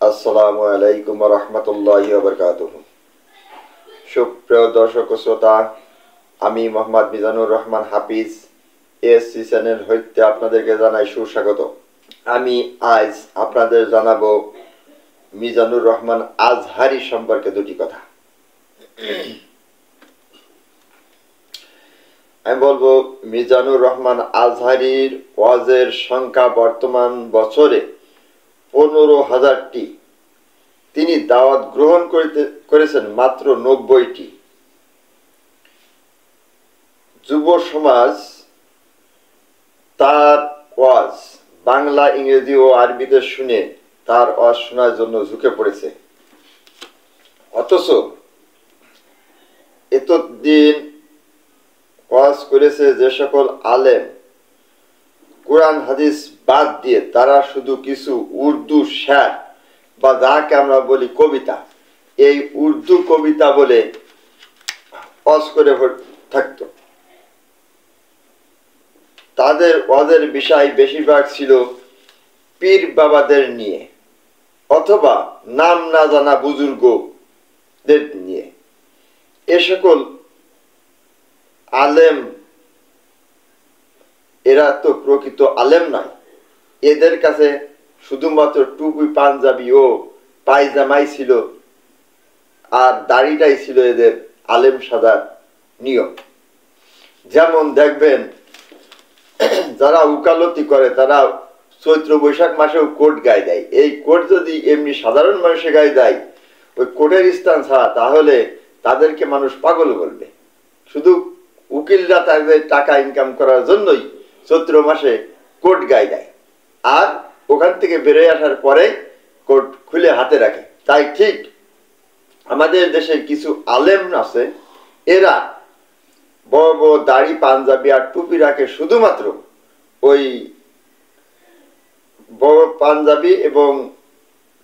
আসসালামু আলাইকুম ওয়া রাহমাতুল্লাহি ওয়া বারাকাতুহু। সুপ্রিয় দর্শক ও শ্রোতা, আমি মোহাম্মদ মিজানুর রহমান হাফিজ এএসসি চ্যানেল হইতে আপনাদেরকে জানাই সুস্বাগত। আমি আজ আপনাদের জানাবো মিজানুর রহমান আজহারী সম্পর্কে দুটি কথা। আমি বলবো মিজানুর রহমান আজহারীর ওয়াজের সংখ্যা বর্তমান বছরে 15,000টি। তিনি দাওয়াত গ্রহণ করেছেন মাত্র 90টি। যুব সমাজ তার ওয়াজ বাংলা, ইংরেজি ও আরবিতে শুনে তার ওয়াজ শোনার জন্য ঝুঁকে পড়েছে। অথচ এতদিন ওয়াজ করেছে যে সকল আলেম, কোরআন হাদিস বাদ দিয়ে তারা শুধু কিছু উর্দু শের বা যাকে আমরা বলি কবিতা, এই উর্দু কবিতা বলে ওয়াজ করে থাকতো। তাদের ওয়াজের বিষয় বেশিরভাগ ছিল পীর বাবাদের নিয়ে অথবা নাম না জানা বুজুর্গদের নিয়ে। এ সকল আলেম, এরা তো প্রকৃত আলেম নয়। এদের কাছে শুধুমাত্র টুপি, পাঞ্জাবি ও পায়জামাই ছিল, আর দাড়িটাই ছিল এদের আলেম সাজার নিয়ম। যেমন দেখবেন, যারা উকালতি করে তারা চৈত্র বৈশাখ মাসেও কোট গায়ে দেয়। এই কোট যদি এমনি সাধারণ মানুষের গায়ে দেয়, ওই কোটের স্থান ছাড়া, তাহলে তাদেরকে মানুষ পাগল বলবে। শুধু উকিলরা তাদের টাকা ইনকাম করার জন্যই চৈত্র মাসে কোট গায়ে দেয়, আর ওখান থেকে বেরিয়ে আসার পরে কোট খুলে হাতে রাখে। তাই ঠিক আমাদের দেশের কিছু আলেম আছে, এরা বড় বড় দাড়ি, পাঞ্জাবি আর টুপি রাখে, শুধুমাত্র ওই বড় পাঞ্জাবি এবং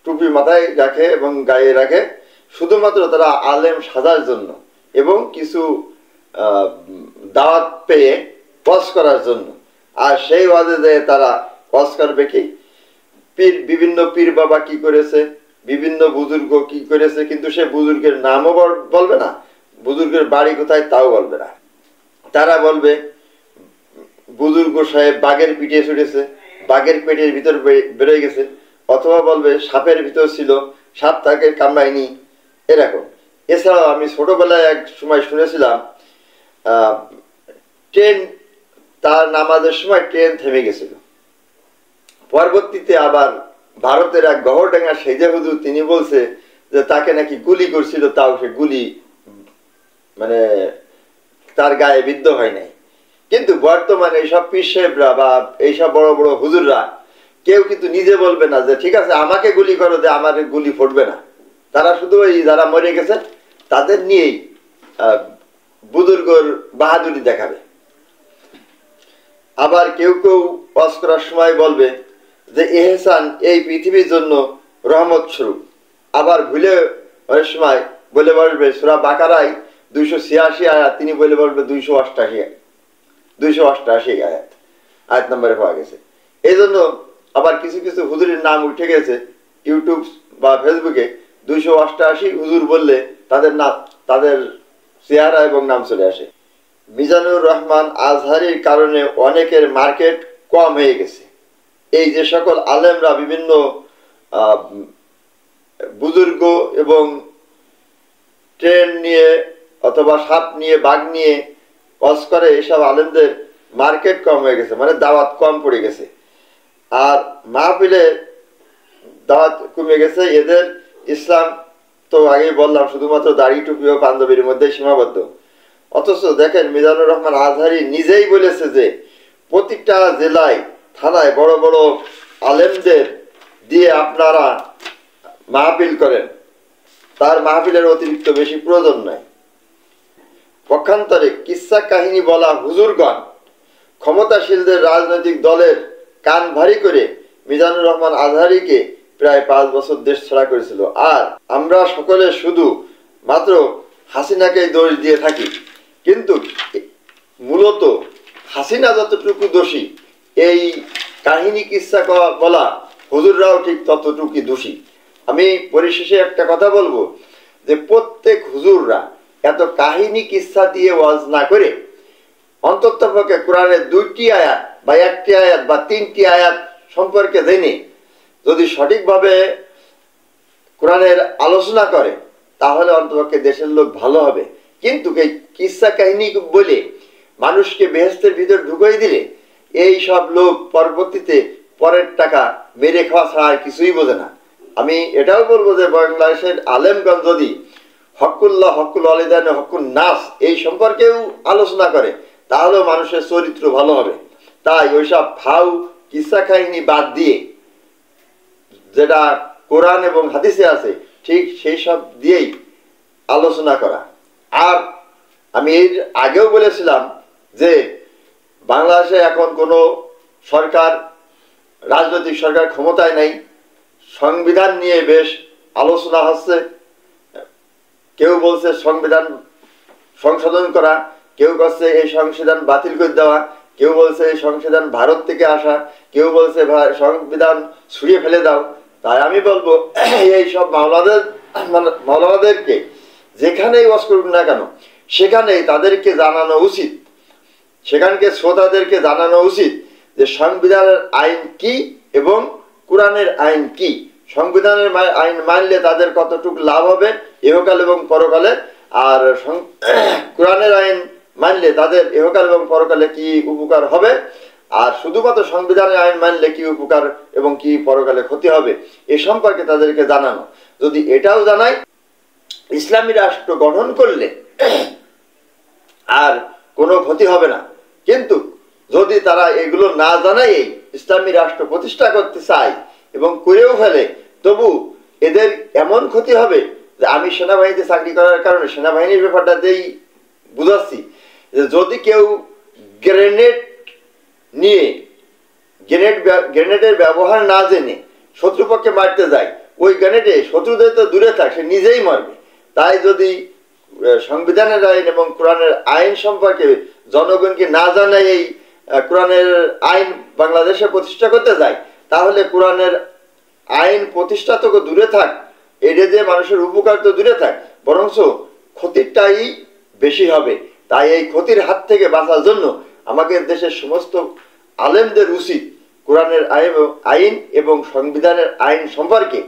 টুপি মাথায় রাখে এবং গায়ে রাখে, শুধুমাত্র তারা আলেম সাজার জন্য এবং কিছু দাওয়াত পেয়ে ওয়াজ করার জন্য। আর সেই ওয়াজে যে তারা ওয়াজ করবে কি, বিভিন্ন পীর বাবা কি করেছে, বিভিন্ন বুজুর্গ কি করেছে, কিন্তু সে বুজুর্গের নামও বলবে না, বুজুর্গের বাড়ি কোথায় তাও বলবে না। তারা বলবে বুজুর্গ সাহেব বাঘের পিঠে ছুটেছে, বাঘের পেটের ভিতর বেরোয় গেছে, অথবা বলবে সাপের ভিতর ছিল, সাপ তাকে কামড়ায়নি, এরকম। এছাড়াও আমি ছোটবেলায় এক সময় শুনেছিলাম, ট্রেন, তার নামাজের সময় ট্রেন থেমে গেছিল। পরবর্তীতে আবার ভারতের এক গহরডাঙ্গা সেজে হুজুর, তিনি বলছে যে তাকে নাকি গুলি করছিল, তাও সে গুলি মানে তার গায়ে বিদ্ধ হয় নাই। কিন্তু বর্তমানে এইসব পীর সাহেবরা বা এইসব বড় বড় হুজুররা কেউ কিন্তু নিজে বলবে না যে ঠিক আছে আমাকে গুলি করো, যে আমার গুলি ফুটবে না। তারা শুধু ওই যারা মরে গেছে তাদের নিয়েই বুজুর্গর বাহাদুরি দেখাবে। আবার কেউ কেউ ওয়াজ করার সময় বলবে যে এহসান এই পৃথিবীর জন্য রহমত স্বরূপ। আবার ভুলে অনেক সময় বলে বলবে সূরা বাকারায় 286 আয়াত, তিনি বলে বলবে 288 আয়াত নম্বরে পাওয়া গেছে। এই জন্য আবার কিছু কিছু হুজুরের নাম উঠে গেছে ইউটিউব বা ফেসবুকে, 288 হুজুর বললে তাদের নাম, তাদের চেহারা এবং নাম চলে আসে। মিজানুর রহমান আজহারীর কারণে অনেকের মার্কেট কম হয়ে গেছে। এই যে সকল আলেমরা বিভিন্ন বুজুর্গ এবং ট্রেন নিয়ে অথবা সাপ নিয়ে, বাঘ নিয়ে ওয়াজ করে, এসব আলেমদের মার্কেট কম হয়ে গেছে, মানে দাওয়াত কম পড়ে গেছে। আর মাহফিলে দাওয়াত কমে গেছে। এদের ইসলাম তো আগেই বললাম শুধুমাত্র দাড়ি, টুপি ও পাঞ্জাবির মধ্যে সীমাবদ্ধ। অথচ দেখেন, মিজানুর রহমান আজহারী নিজেই বলেছে যে প্রতিটা জেলায়, থানায় বড় বড় আলেমদের দিয়ে আপনারা মাহফিল করেন, তার মাহফিলের অতিরিক্ত বেশি প্রয়োজন নাই। পক্ষান্তরে কিসসা কাহিনী বলা হুজুরগণ ক্ষমতাশীলদের রাজনৈতিক দলের কান ভারী করে মিজানুর রহমান আজহারীকে প্রায় 5 বছর দেশ ছাড়া করেছিল। আর আমরা সকলে শুধু মাত্র হাসিনাকে দোষ দিয়ে থাকি, কিন্তু মূলত হাসিনা যতটুকু দোষী, এই কাহিনী কিসসা বলা হুজুররাও ঠিক ততটুকুই দোষী। আমি পরিশেষে একটা কথা বলবো যে প্রত্যেক হুজুররা এত কাহিনী কিসসা দিয়ে ওয়াজ না করে অন্ততপক্ষে কোরআনের 2টি আয়াত বা 1টি আয়াত বা 3টি আয়াত সম্পর্কে জেনে যদি সঠিকভাবে কোরআনের আলোচনা করে তাহলে অন্ততপক্ষে দেশের লোক ভালো হবে। কিন্তু এই কিসসা কাহিনী বলে মানুষকে বেহেশতের ভিতর ঢুকিয়ে দিলে এই সব লোক পরবর্তীতে পরের টাকা মেরে খাওয়া ছাড়া আর কিছুই বোঝে না। আমি এটাও বলবো যে বাংলাদেশের আলেমগঞ্জ যদি হকুল্লাহ, হকুল ওয়ালিদাইন, হকুল নাস এই সম্পর্কেও আলোচনা করে তাহলেও মানুষের চরিত্র ভালো হবে। তাই ওইসব ফাউ কিসসা কাহিনী বাদ দিয়ে যেটা কোরআন এবং হাদিসে আছে ঠিক সেই সব দিয়েই আলোচনা করা। আর আমি এর আগেও বলেছিলাম যে বাংলাদেশে এখন কোনো সরকার, রাজনৈতিক সরকার ক্ষমতায় নেই। সংবিধান নিয়ে বেশ আলোচনা হচ্ছে। কেউ বলছে সংবিধান সংশোধন করা, কেউ বলছে এই সংবিধান বাতিল করে দেওয়া, কেউ বলছে এই সংবিধান ভারত থেকে আসা, কেউ বলছে সংবিধান ছুঁড়িয়ে ফেলে দাও। তাই আমি বলবো এই সব মাওলানাদেরকে যেখানেই ওয়াজ করুন না কেন সেখানেই তাদেরকে জানানো উচিত, সেখানকে শ্রোতাদেরকে জানানো উচিত যে সংবিধানের আইন কি এবং কোরআনের আইন কি। সংবিধানের আইন মানলে তাদের কতটুকু লাভ হবে ইহকাল এবং পরকালে, আর কোরআনের আইন মানলে তাদের ইহকাল এবং পরকালে কি উপকার হবে, আর শুধুমাত্র সংবিধানের আইন মানলে কি উপকার এবং কি পরকালে ক্ষতি হবে এ সম্পর্কে তাদেরকে জানানো। যদি এটাও জানাই ইসলামী রাষ্ট্র গঠন করলে আর কোনো ক্ষতি হবে না। কিন্তু যদি তারা এগুলো না জানাই ইসলামী রাষ্ট্র প্রতিষ্ঠা করতে চায় এবং করেও ফেলে, তবু এদের এমন ক্ষতি হবে যে আমি সেনাবাহিনীতে চাকরি করার কারণে সেনাবাহিনীর ব্যাপারটা দিয়েই বুঝাচ্ছি যে যদি কেউ গ্রেনেড নিয়ে গ্রেনেডের ব্যবহার না জেনে শত্রুপক্ষে মারতে যায়, ওই গ্রেনেডে শত্রুদের তো দূরে থাক, সে নিজেই মরবে। তাই যদি সংবিধানের আইন এবং কোরআনের আইন সম্পর্কে জনগণকে না জানাই এই কোরআনের আইন বাংলাদেশে প্রতিষ্ঠা করতে যায়, তাহলে কোরআনের আইন প্রতিষ্ঠা তো দূরে থাক, এটা যে মানুষের উপকার তো দূরে থাক, বরঞ্চ ক্ষতিটাই বেশি হবে। তাই এই ক্ষতির হাত থেকে বাঁচার জন্য আমাদের দেশের সমস্ত আলেমদের উচিত কোরআনের আইন এবং সংবিধানের আইন সম্পর্কে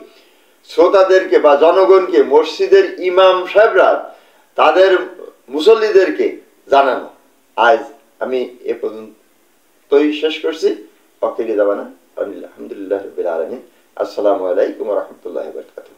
শ্রোতাদেরকে বা জনগণকে, মসজিদের ইমাম সাহেবরা তাদের মুসল্লিদেরকে জানানো। আজ আমি এ পর্যন্তই শেষ করছি। আলহামদুলিল্লাহ রাব্বিল আলামিন। আসসালামু আলাইকুম ওয়া রাহমাতুল্লাহি ওয়া বারাকাতুহু।